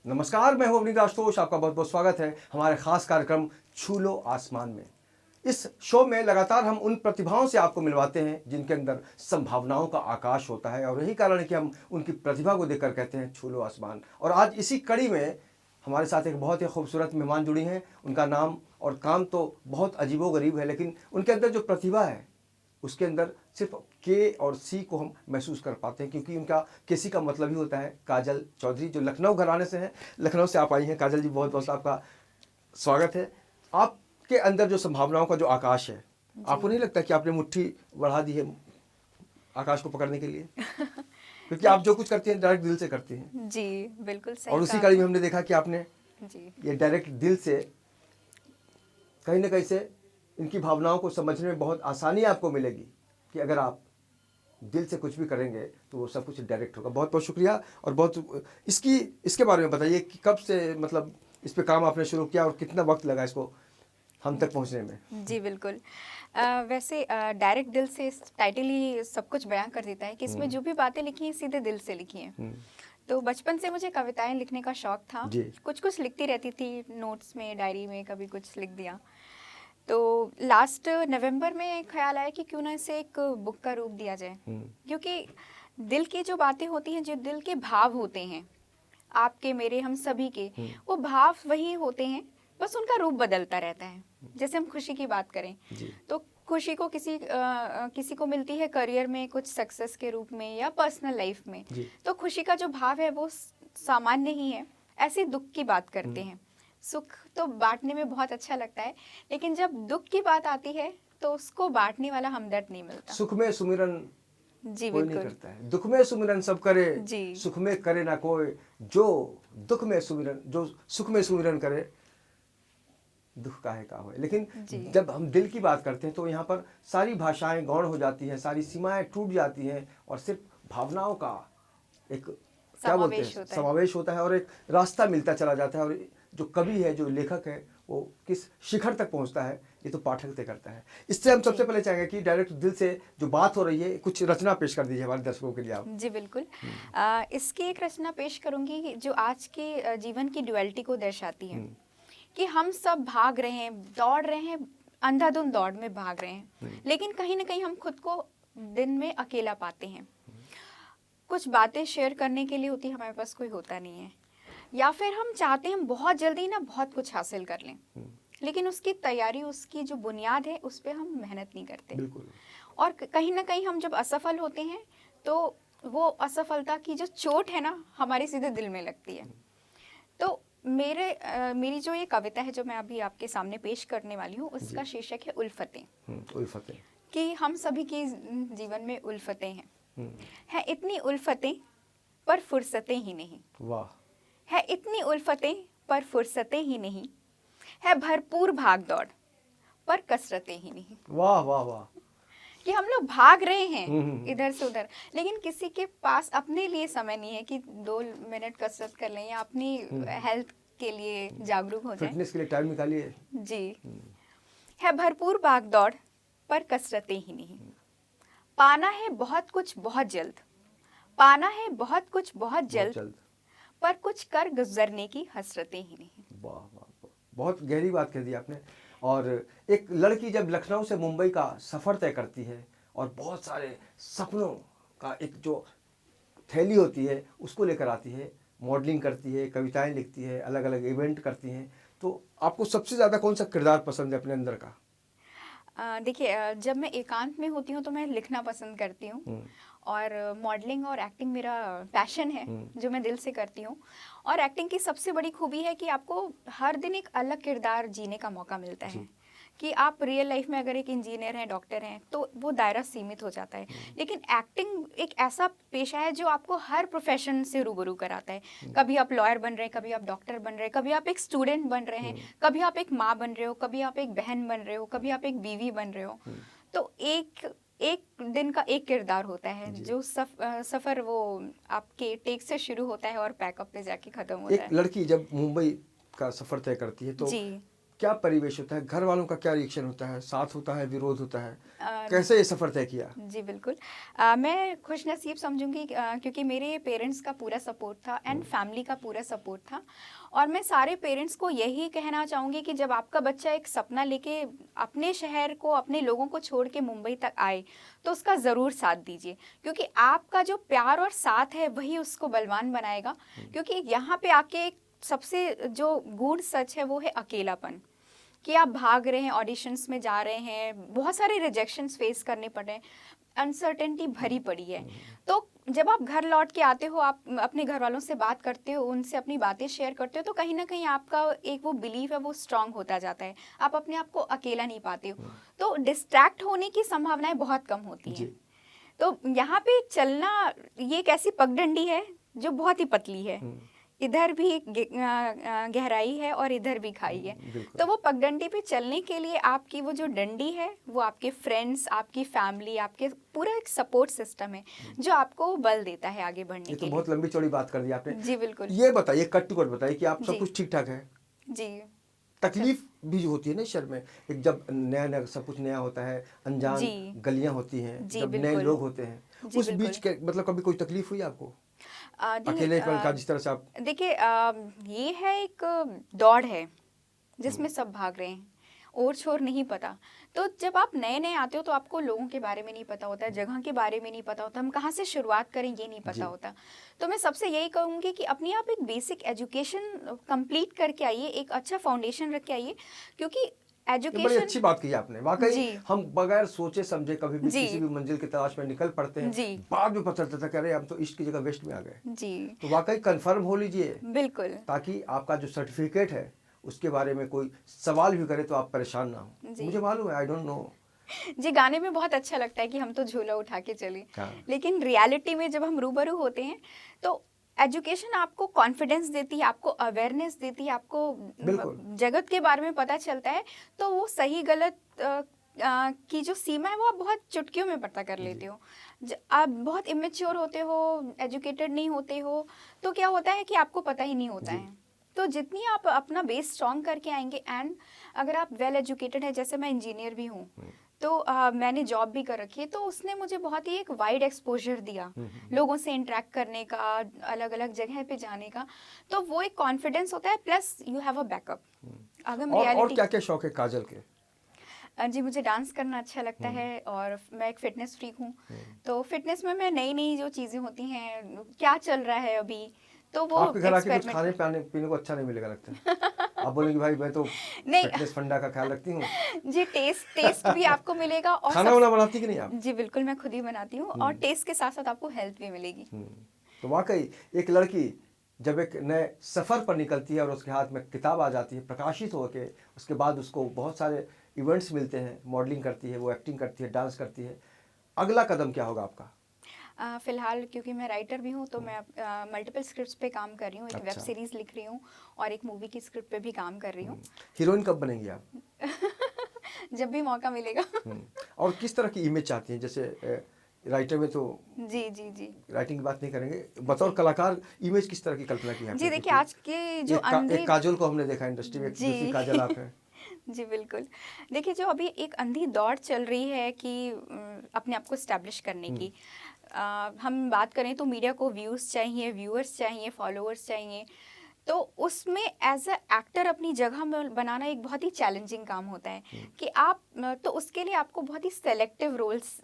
नमस्कार, मैं हूं अवनीश आशुतोष। आपका बहुत बहुत स्वागत है हमारे खास कार्यक्रम छू लो आसमान में। इस शो में लगातार हम उन प्रतिभाओं से आपको मिलवाते हैं जिनके अंदर संभावनाओं का आकाश होता है, और यही कारण है कि हम उनकी प्रतिभा को देखकर कहते हैं छू लो आसमान। और आज इसी कड़ी में हमारे साथ एक बहुत ही खूबसूरत मेहमान जुड़ी हैं। उनका नाम और काम तो बहुत अजीबोगरीब है, लेकिन उनके अंदर जो प्रतिभा है उसके अंदर सिर्फ के और सी को हम महसूस कर पाते हैं, क्योंकि उनका केसी का मतलब ही होता है काजल चौधरी, जो लखनऊ घराने से हैं। लखनऊ से आप आई हैं काजल जी, बहुत बहुत आपका स्वागत है। आपके अंदर जो संभावनाओं का जो आकाश है, आपको नहीं लगता कि आपने मुट्ठी बढ़ा दी है आकाश को पकड़ने के लिए? क्योंकि आप जो कुछ करती हैं डायरेक्ट दिल से करती हैं। जी बिल्कुल सही और उसी कहा कड़ी में आपने। हमने देखा कि आपने जी ये डायरेक्ट दिल से कहीं ना कहीं से इनकी भावनाओं को समझने में बहुत आसानी आपको मिलेगी कि अगर आप दिल से कुछ भी करेंगे तो वो सब कुछ डायरेक्ट होगा। बहुत बहुत शुक्रिया। और बहुत इसके बारे में बताइए कि कब से मतलब इस पे काम आपने शुरू किया और कितना वक्त लगा इसको हम तक पहुंचने में? जी बिल्कुल। वैसे डायरेक्ट दिल से इस टाइटल ही सब कुछ बयां कर देता है कि इसमें जो भी बातें लिखी हैं सीधे दिल से लिखी हैं। तो बचपन से मुझे कविताएं लिखने का शौक था। जी। कुछ कुछ लिखती रहती थी, नोट्स में, डायरी में, कभी कुछ लिख दिया। तो लास्ट नवंबर में ख्याल आया कि क्यों ना इसे एक बुक का रूप दिया जाए, क्योंकि दिल की जो बातें होती हैं, जो दिल के भाव होते हैं, आपके, मेरे, हम सभी के, वो भाव वही होते हैं, बस उनका रूप बदलता रहता है। जैसे हम खुशी की बात करें जी। तो खुशी को किसी को मिलती है करियर में कुछ सक्सेस के रूप में या पर्सनल लाइफ में। जी। तो खुशी का जो भाव है वो सामान्य ही है। ऐसे दुख की बात करते हैं। सुख तो बांटने में बहुत अच्छा लगता है, लेकिन जब दुख की बात आती है तो उसको बांटने वाला हमदर्द नहीं मिलता। सुख में सुमिरन जी कोई नहीं बिल्कुल। करता है, दुख में सुमिरन सब करे, जी सुख में करे ना कोई। जो जो सुख में सुमिरन करे, दुख काहे का होए। लेकिन जी जब हम दिल की बात करते हैं तो यहाँ पर सारी भाषाएं गौण हो जाती हैं, सारी सीमाएं टूट जाती हैं, और सिर्फ भावनाओं का एक क्या बोलते हैं समावेश होता है। समावेश होता है, और एक रास्ता मिलता चला जाता है। और जो कवि है, जो लेखक है, वो किस शिखर तक पहुंचता है ये तो पाठक तय करता है। इससे हम सबसे पहले चाहेंगे कि डायरेक्ट दिल से जो बात हो रही है, कुछ रचना पेश कर दीजिए हमारे दर्शकों के लिए आप। जी बिल्कुल। इसकी एक रचना पेश करूंगी जो आज के जीवन की ड्युअलिटी को दर्शाती है कि हम सब भाग रहे हैं, दौड़ रहे हैं, अंधाधुंध दौड़ में भाग रहे हैं, लेकिन कहीं ना कहीं हम खुद को दिन में अकेला पाते हैं। कुछ बातें शेयर करने के लिए होती है, हमारे पास कोई होता नहीं है, या फिर हम चाहते हैं हम बहुत जल्दी ना बहुत कुछ हासिल कर लें, लेकिन उसकी तैयारी, उसकी जो बुनियाद है, उस पर हम मेहनत नहीं करते। बिल्कुल। और कहीं ना कहीं हम जब असफल होते हैं तो वो असफलता की जो चोट है ना, हमारे सीधे दिल में लगती है। तो मेरी जो ये कविता है जो मैं अभी आपके सामने पेश करने वाली हूँ, उसका शीर्षक है उल्फतें। उल्फतें। कि हम सभी के जीवन में उल्फतें हैं इतनी उल्फतें पर फुर्सतें ही नहीं। वाह। है इतनी उल्फतें पर फुर्सतें ही नहीं, है भरपूर भाग दौड़ पर कसरतें ही नहीं। वाह वाह वाह। कि हम लोग भाग रहे हैं इधर से उधर, लेकिन किसी के पास अपने लिए समय नहीं है कि 2 मिनट कसरत कर लें या अपनी हेल्थ के लिए जागरूक हो जाए। फिटनेस के लिए टाइम निकालिए। जी। है भरपूर भाग दौड़ पर कसरतें ही नहीं। पाना है बहुत कुछ बहुत जल्द, पाना है बहुत कुछ बहुत जल्द, पर कुछ कर गुजरने की हसरतें ही नहीं। वाह वाह वाह, बहुत गहरी बात कह दी आपने। और एक लड़की जब लखनऊ से मुंबई का सफ़र तय करती है और बहुत सारे सपनों का एक जो थैली होती है उसको लेकर आती है, मॉडलिंग करती है, कविताएं लिखती है, अलग अलग इवेंट करती हैं, तो आपको सबसे ज़्यादा कौन सा किरदार पसंद है अपने अंदर का? देखिए, जब मैं एकांत में होती हूँ तो मैं लिखना पसंद करती हूँ, और मॉडलिंग और एक्टिंग मेरा पैशन है जो मैं दिल से करती हूँ। और एक्टिंग की सबसे बड़ी खूबी है कि आपको हर दिन एक अलग किरदार जीने का मौका मिलता है। कि आप रियल लाइफ में अगर एक इंजीनियर हैं, डॉक्टर हैं, तो वो दायरा सीमित हो जाता है, लेकिन एक्टिंग एक ऐसा पेशा है जो आपको हर प्रोफेशन से रूबरू कराता है। कभी आप लॉयर बन रहे हैं, कभी आप डॉक्टर बन रहे हैं, कभी आप एक स्टूडेंट बन रहे हैं, कभी आप एक माँ बन रहे हो, कभी आप एक बहन बन रहे हो, कभी आप एक बीवी बन रहे हो। तो एक एक दिन का एक किरदार होता है जो सफर वो आपके टेक से शुरू होता है और पैकअप पे जाके खत्म होता एक है। लड़की जब मुंबई का सफ़र तय करती है तो जी क्या परिवेश होता है, घर वालों का क्या रिएक्शन होता है, साथ होता है, विरोध होता है, कैसे ये सफर तय किया? जी बिल्कुल। मैं खुशनसीब समझूंगी क्योंकि मेरे पेरेंट्स का पूरा सपोर्ट था एंड फैमिली का पूरा सपोर्ट था। और मैं सारे पेरेंट्स को यही कहना चाहूँगी कि जब आपका बच्चा एक सपना लेके अपने शहर को, अपने लोगों को छोड़ के मुंबई तक आए, तो उसका ज़रूर साथ दीजिए, क्योंकि आपका जो प्यार और साथ है वही उसको बलवान बनाएगा। क्योंकि यहाँ पे आके एक सबसे जो गूढ़ सच है वो है अकेलापन, कि आप भाग रहे हैं, ऑडिशंस में जा रहे हैं, बहुत सारे रिजेक्शंस फेस करने पड़े हैं, अनसर्टेनिटी भरी पड़ी है। तो जब आप घर लौट के आते हो, आप अपने घर वालों से बात करते हो, उनसे अपनी बातें शेयर करते हो, तो कहीं ना कहीं आपका एक वो बिलीफ है वो स्ट्रांग होता जाता है, आप अपने आप को अकेला नहीं पाते हो, तो डिस्ट्रैक्ट होने की संभावनाएं बहुत कम होती हैं। तो यहाँ पे चलना ये एक ऐसी पगडंडी है जो बहुत ही पतली है, इधर भी गहराई है और इधर भी खाई है। तो वो पगडंडी पे चलने के लिए आपकी वो जो डंडी है वो आपके फ्रेंड्स, आपकी फैमिली, आपके पूरा एक सपोर्ट सिस्टम है जो आपको बल देता है आगे बढ़ने के लिए। ये तो बहुत लंबी चौड़ी बात कर दी आपने। जी बिल्कुल। ये बताइए, कट टू कट बताइए कि आप सब कुछ ठीक ठाक है? जी। तकलीफ भी जो होती है ना शहर में, एक जब नया नया सब कुछ नया होता है, अनजान गलियां होती हैं, जब नए लोग होते हैं, उस बीच के मतलब कभी कोई तकलीफ हुई आपको अकेले का, जिस तरह से आप? देखिए, ये है एक दौड़ है जिसमें सब भाग रहे हैं, और छोर नहीं पता। तो जब आप नए नए आते हो तो आपको लोगों के बारे में नहीं पता होता है, जगह के बारे में नहीं पता होता, हम कहाँ से शुरुआत करें ये नहीं पता होता। तो मैं सबसे यही कहूँगी कि अपने आप एक बेसिक एजुकेशन कंप्लीट करके आइए, एक अच्छा फाउंडेशन रख के आइए, क्योंकि एजुकेशन। बड़ी अच्छी बात कही आपने, वाकई हम बगैर सोचे समझे कभी भी किसी भी मंजिल की तलाश में निकल पड़ते हैं, बाद में पता चलता था कि अरे हम तो ईस्ट की जगह वेस्ट में आ गए। जी। तो वाकई कंफर्म हो लीजिए, बिल्कुल, ताकि आपका जो सर्टिफिकेट है उसके बारे में कोई सवाल भी करे तो आप परेशान ना हो। मुझे मालूम है, आई डोंट नो जी, गाने में बहुत अच्छा लगता है कि हम तो झोला उठा के चले, लेकिन रियलिटी में जब हम रूबरू होते हैं तो एजुकेशन आपको कॉन्फिडेंस देती है, आपको अवेयरनेस देती है, आपको जगत के बारे में पता चलता है। तो वो सही गलत की जो सीमा है वो आप बहुत चुटकियों में पता कर लेते हो। आप बहुत इमेच्योर होते हो, एजुकेटेड नहीं होते हो, तो क्या होता है कि आपको पता ही नहीं होता है। तो जितनी आप अपना बेस स्ट्रॉन्ग करके आएंगे, एंड अगर आप वेल एजुकेटेड है, जैसे मैं इंजीनियर भी हूँ, तो मैंने जॉब भी कर रखी है, तो उसने मुझे बहुत ही एक वाइड एक्सपोजर दिया लोगों से इंटरेक्ट करने का, अलग अलग जगह पे जाने का। तो वो एक कॉन्फिडेंस होता है, plus you have a backup. अगर और क्या क्या शौक है काजल के? जी, मुझे डांस करना अच्छा लगता है और मैं एक फिटनेस फ्रीक हूँ। तो फिटनेस में मैं नई नई जो चीज़ें होती हैं, क्या चल रहा है अभी, तो वो आपके घर आके कुछ खाने पीने को अच्छा नहीं मिलेगा लगता है। आप बोलेंगे भाई मैं तो फिटनेस फंडा का ख्याल रखती हूँ। जी, टेस्ट भी आपको मिलेगा, और खाना वाना बनाती कि नहीं आप? जी बिल्कुल, मैं खुद ही बनाती हूँ, और टेस्ट के साथ साथ आपको हेल्थ भी मिलेगी। तो वाकई एक लड़की जब एक नए सफ़र पर निकलती है और उसके हाथ में किताब आ जाती है, प्रकाशित होके, उसके बाद उसको बहुत सारे इवेंट्स मिलते हैं, मॉडलिंग करती है, वो एक्टिंग करती है, डांस करती है, अगला कदम क्या होगा आपका? फिलहाल क्योंकि मैं राइटर भी हूँ, तो मैं मल्टीपल स्क्रिप्ट्स पे काम कर रही हूँ, एक वेब सीरीज लिख रही हूँ और एक मूवी की स्क्रिप्ट पे भी काम कर रही हूँ। हीरोइन कब बनेंगी आप? जब भी मौका मिलेगा। और किस तरह की इमेज चाहती हैं? जैसे राइटर में तो जी जी जी राइटिंग की बात नहीं करेंगे, बतौर कलाकार इमेज किस तरह की कल्पना की है? जी देखिए, आज के जो एक काजोल को हमने देखा इंडस्ट्री में, दूसरी काजल आप हैं। जी बिल्कुल। देखिए, जो अभी एक अंधी दौड़ चल रही है कि अपने आप को स्टैब्लिश करने की, हम बात करें तो मीडिया को व्यूज़ चाहिए, व्यूअर्स चाहिए, फॉलोअर्स चाहिए, तो उसमें एज अ एक्टर अपनी जगह में बनाना एक बहुत ही चैलेंजिंग काम होता है कि आप, तो उसके लिए आपको बहुत ही सेलेक्टिव रोल्स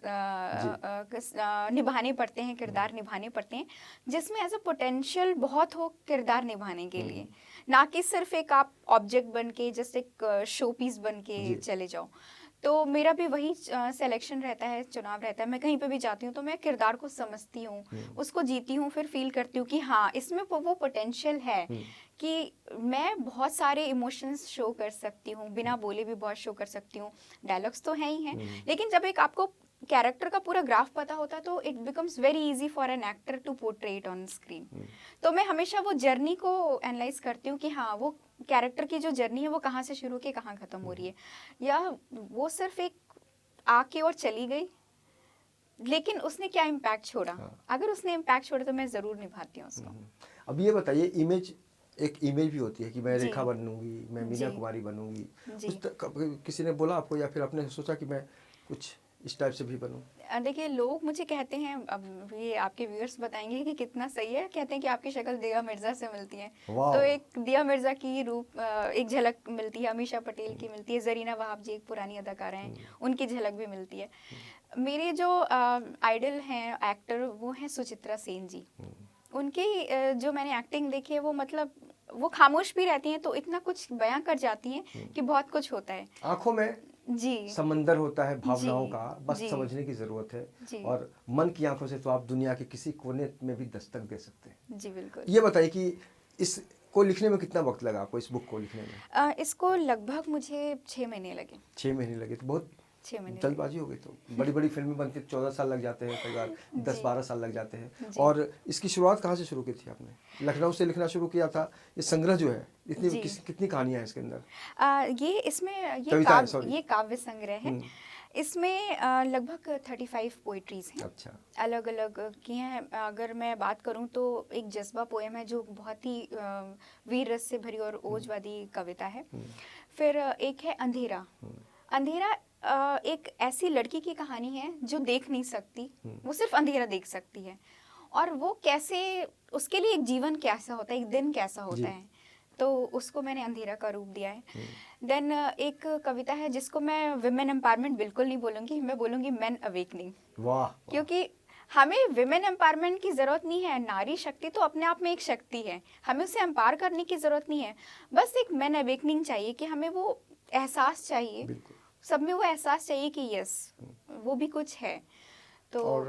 निभाने पड़ते हैं, किरदार निभाने पड़ते हैं, जिसमें एज अ पोटेंशियल बहुत हो किरदार निभाने के लिए, ना कि सिर्फ एक आप ऑब्जेक्ट बन के, जस्ट एक शो पीस बन के चले जाओ। तो मेरा भी वही सिलेक्शन रहता है, चुनाव रहता है। मैं कहीं पे भी जाती हूँ तो मैं किरदार को समझती हूँ, उसको जीती हूँ, फिर फील करती हूँ कि हाँ, इसमें वो पोटेंशियल है कि मैं बहुत सारे इमोशंस शो कर सकती हूँ, बिना बोले भी बहुत शो कर सकती हूँ। डायलॉग्स तो हैं ही हैं, लेकिन जब एक आपको कैरेक्टर का पूरा ग्राफ पता होता है तो it becomes very easy for an actor to portrait on screen. तो मैं हमेशा वो जर्नी को एनालाइज करती हूँ कि हाँ, वो कैरेक्टर की जो जर्नी है वो कहाँ से शुरू होकर कहाँ खत्म हो रही है, या वो सिर्फ एक आके और चली गई, लेकिन उसने क्या इम्पैक्ट छोड़ा। अगर उसने इम्पैक्ट छोड़ा तो मैं ज़रूर निभाती हूँ उसको। अब ये बताइए, इमेज एक इमेज भी होती है कि मैं जी। रेखा बनूंगी, मैं मीना जी। कुमारी बनूंगी। जी। किसी ने बोला आपको या फिर आपने सोचा कि मैं कुछ इस टाइप से भी बनूं? देखिए लोग मुझे कहते हैं, अब ये आपके व्यूअर्स बताएंगे कि कितना सही है, कहते हैं कि आपकी शक्ल दिया मिर्जा से मिलती है। तो वाह। एक दिया मिर्जा की रूप एक झलक मिलती है, अमीषा पटेल की मिलती है, जरीना वहाब जी एक पुरानी अदाकारा हैं, उनकी झलक भी मिलती है। मेरे जो आइडल हैं एक्टर, वो हैं सुचित्रा सेन जी। उनकी जो मैंने एक्टिंग देखी है, वो मतलब वो खामोश भी रहती हैं तो इतना कुछ बयां कर जाती हैं कि बहुत कुछ होता है। आंखों में जी। समंदर होता है भावनाओं जी। का, बस जी। समझने की जरूरत है। जी। और मन की आंखों से तो आप दुनिया के किसी कोने में भी दस्तक दे सकते हैं। जी बिल्कुल। ये बताइए कि इसको लिखने में कितना वक्त लगा आपको, इस बुक को लिखने में? इसको लगभग मुझे 6 महीने लगे। 6 महीने लगे तो बहुत 6 महीने लगे। जल्दबाजी हो गई। तो बड़ी बड़ी फिल्में बनती 14 साल लग जाते हैं, कई बार 10-12 साल लग जाते हैं। जी। और इसकी शुरुआत कहाँ से शुरू की थी आपने? लखनऊ से लिखना शुरू किया था? ये संग्रह जो है, इतनी जी। कितनी कहानियां हैं इसके अंदर? ये इसमें कविताएं, सॉरी। ये काव्य संग्रह है। इसमें लगभग 35 पोइट्रीज हैं। अच्छा। अलग अलग की हैं। अगर मैं बात करूं तो एक जज्बा पोएम है जो बहुत ही वीर रस से भरी और ओजवादी कविता है। फिर एक है अंधेरा। अंधेरा एक ऐसी लड़की की कहानी है जो देख नहीं सकती, वो सिर्फ अंधेरा देख सकती है, और वो कैसे, उसके लिए एक जीवन कैसा होता है, एक दिन कैसा होता है, तो उसको मैंने अंधेरा का रूप दिया है। देन एक कविता है जिसको मैं विमेन एम्पावरमेंट बिल्कुल नहीं बोलूँगी, मैं बोलूँगी मैन अवेकनिंग। वाह। क्योंकि हमें विमेन एम्पावरमेंट की ज़रूरत नहीं है, नारी शक्ति तो अपने आप में एक शक्ति है, हमें उसे एम्पावर करने की ज़रूरत नहीं है, बस एक मैन अवेकनिंग चाहिए कि हमें वो एहसास चाहिए, सब में वो एहसास चाहिए कि यस वो भी कुछ है। तो और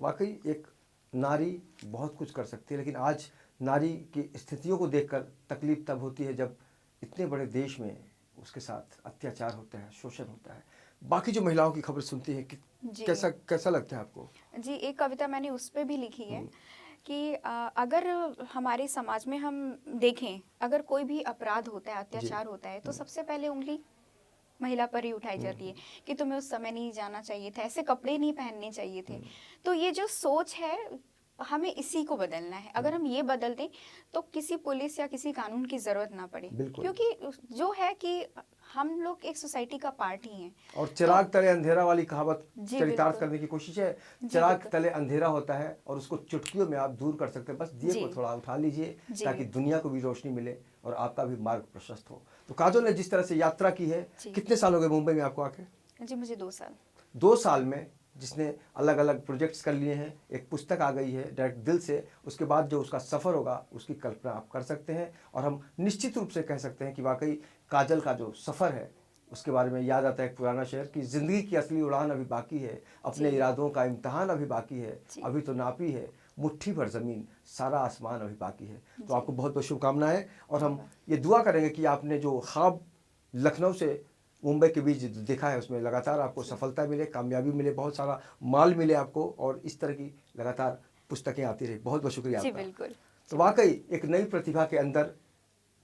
वाकई एक नारी बहुत कुछ कर सकती है, लेकिन आज नारी की स्थितियों को देखकर तकलीफ तब होती है जब इतने बड़े देश में उसके साथ अत्याचार होता है, शोषण होता है। बाकी जो महिलाओं की खबर सुनती हैं कि कैसा लगता है आपको? जी, एक कविता मैंने उस पर भी लिखी है कि अगर हमारे समाज में हम देखें, अगर कोई भी अपराध होता है, अत्याचार होता है, तो सबसे पहले उंगली महिला पर ही उठाई जाती है कि तुम्हें उस समय नहीं जाना चाहिए था, ऐसे कपड़े नहीं पहनने चाहिए थे। तो ये जो सोच है, हमें इसी को बदलना है। अगर हम ये बदल दें तो किसी पुलिस या किसी कानून की जरूरत ना पड़े, क्योंकि जो है कि हम लोग एक सोसाइटी का पार्ट ही हैं। और चिराग तले अंधेरा वाली कहावत चरितार्थ करने की कोशिश है। चिराग तले अंधेरा होता है और उसको चुटकियों में आप दूर कर सकते हैं। बस दिए को थोड़ा उठा लीजिए ताकि दुनिया को भी रोशनी मिले और आपका भी मार्ग प्रशस्त हो। तो काजोल ने जिस तरह से यात्रा की है, कितने साल हो गए मुंबई में आपको आके? जी मुझे 2 साल। 2 साल में जिसने अलग अलग प्रोजेक्ट्स कर लिए हैं, एक पुस्तक आ गई है डायरेक्ट दिल से, उसके बाद जो उसका सफ़र होगा उसकी कल्पना आप कर सकते हैं। और हम निश्चित रूप से कह सकते हैं कि वाकई काजल का जो सफ़र है उसके बारे में याद आता है एक पुराना शेर कि ज़िंदगी की असली उड़ान अभी बाकी है, अपने इरादों का इम्तहान अभी बाकी है, अभी तो नापी है मुट्ठी भर ज़मीन, सारा आसमान अभी बाकी है। तो आपको बहुत बहुत शुभकामनाएं, और हम ये दुआ करेंगे कि आपने जो ख्वाब लखनऊ से मुंबई के बीच देखा है उसमें लगातार आपको सफलता मिले, कामयाबी मिले, बहुत सारा माल मिले आपको, और इस तरह की लगातार पुस्तकें आती रही। बहुत बहुत शुक्रिया आपका। बिल्कुल। तो वाकई एक नई प्रतिभा के अंदर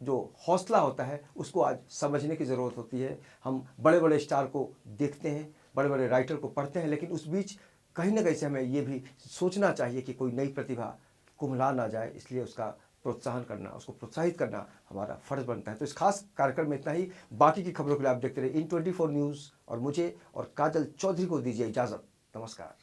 जो हौसला होता है उसको आज समझने की ज़रूरत होती है। हम बड़े बड़े स्टार को देखते हैं, बड़े बड़े राइटर को पढ़ते हैं, लेकिन उस बीच कहीं ना कहीं से हमें ये भी सोचना चाहिए कि कोई नई प्रतिभा कुम्हला ना जाए, इसलिए उसका प्रोत्साहन करना, उसको प्रोत्साहित करना हमारा फ़र्ज़ बनता है। तो इस खास कार्यक्रम में इतना ही। बाकी की खबरों के लिए आप देखते रहिए इन 24 न्यूज़, और मुझे और काजल चौधरी को दीजिए इजाज़त। नमस्कार।